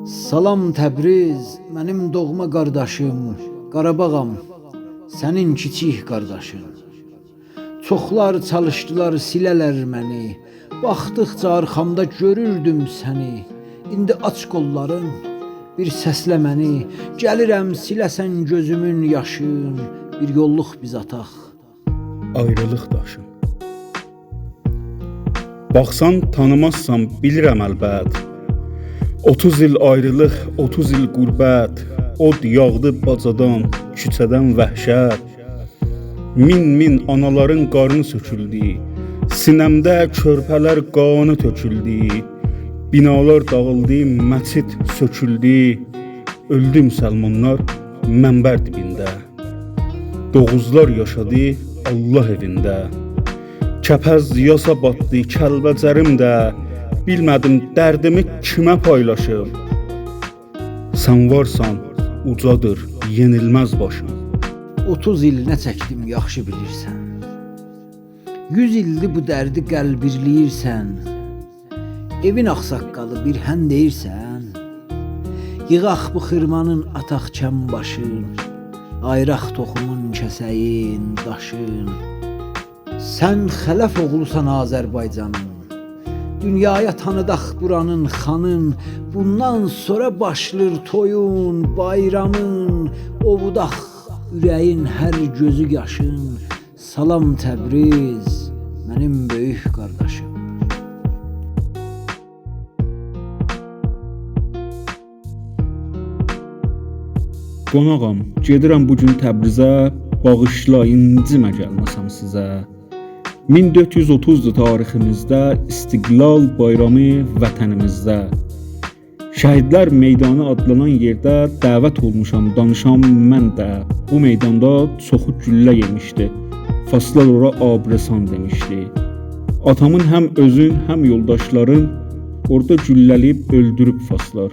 Salam Təbriz, mənim doğma qardaşım, Qarabağam, sənin kiçik qardaşın. Çoxlar çalışdılar silələr məni, baxdıqca arxamda görürdüm səni. İndi aç qolların, bir səslə məni, gəlirəm siləsən gözümün yaşın, bir yolluq biz ataq. Ayrılıq daşı. Baxsan tanımazsan bilirəm əlbət. 30 il ayrılıq, 30 il qürbət. Od yağdı bacadan, küçədən vəhşət. Min anaların qarnı söküldü. Sinəmdə körpələr qanı töküldü. Binalar dağıldı, məscid söküldü. Öldü müsəlmanlar mənbər dibində. Doğuzlar yaşadı Allah evində. Kəpəz yasa batdı Kəlbəcərimdə. Bilmədim dərdimi kimə paylaşım. Sən varsan ucadır yenilməz başım. 30 il nə çəkdim yaxşı bilirsən. 100 ildir bu dərdi qəlbirləyirsən. Evin ağsaqqalı bir hän deyirsən. Yığaq bu xırmanın ataq kəm başın. Ayraq toxumun kəsəyin, daşın. Sən xələf oğlusan Azərbaycanın. Dünyaya tanıdaq buranın xanın. Bundan sonra başlır toyun, bayramın. Ovudaq ürəyin hər gözü yaşın. Salam Təbriz, mənim böyük qardaşım. Qonağam, gedirəm bugün Təbrizə, bağışla incimə gəlməsəm sizə. 1430-dur tariximizdə İstiqlal bayramı vətənimizdə. Şəhidlər meydanı adlanan yerdə dəvət olmuşam, danışam mən də. Bu meydanda çoxu güllə yemişdi. Faslar ora Abresan demişdi. Atamın həm özün, həm yoldaşların orada gülləliyib öldürüb faslar.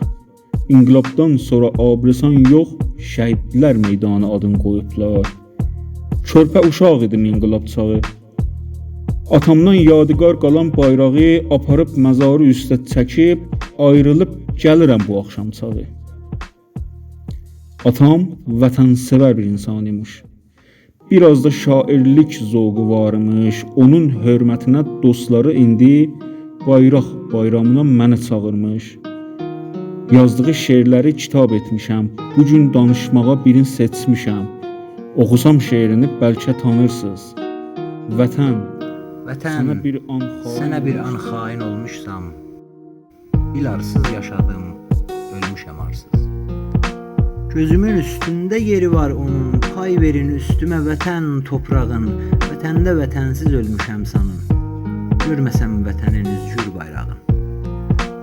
İnqilabdan sonra Abresan yox, şəhidlər meydanı adını qoyublar. Körpə uşaq idim inqilab çağı. Atamdan yadigar qalan bayrağı aparıb məzarı üstə çəkib, ayrılıb gəlirəm bu axşam çağı. Atam vətənsevər bir insan imiş. Biraz da şairlik zövqü varmış. Onun hörmətinə dostları indi bayraq bayramına məni çağırmış. Yazdığı şeirləri kitab etmişəm. Bugün danışmağa birini seçmişəm. Oxusam şeirini bəlkə tanırsınız. Vətən, Vətən, sənə bir an xain olmuşsam. Bil arsız yaşadım, ölmüşəm arsız. Gözümün üstündə yeri var onun. Pay verin üstümə vətən toprağın. Vətəndə vətənsiz ölmüşəm sanın. Görməsəm vətənin üzgür bayrağın.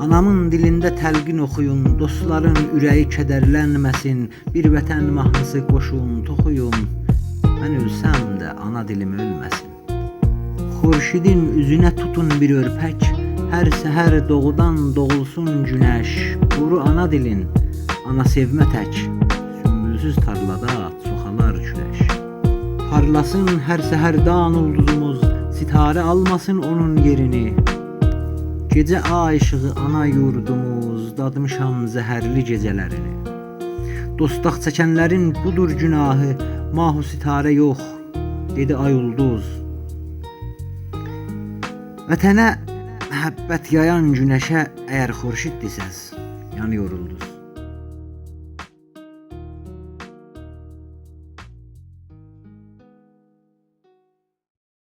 Anamın dilində təlqin oxuyun. Dostların ürəyi kədərlənməsin. Bir vətən mahnısı qoşun, toxuyun. Mən ölsəm də ana dilim ölməsin. Xurşidin üzünə tutun bir örpək. Hər səhər doğudan doğulsun günəş. Quru ana dilin, ana sevmə tək. Sümbülsüz tarlada çoxalar küləş. Parlasın hər səhər dan ulduzumuz. Sitarə almasın onun yerini. Gecə ay işığı ana yurdumuz. Dadmışam zəhərli gecələrini. Dostaq çəkənlərin budur günahı. Mahu sitarə yox, dedi ay ulduz. Vətənə məhəbbət yayan günəşə əgər xurşid desəz, yanıyor ulduz.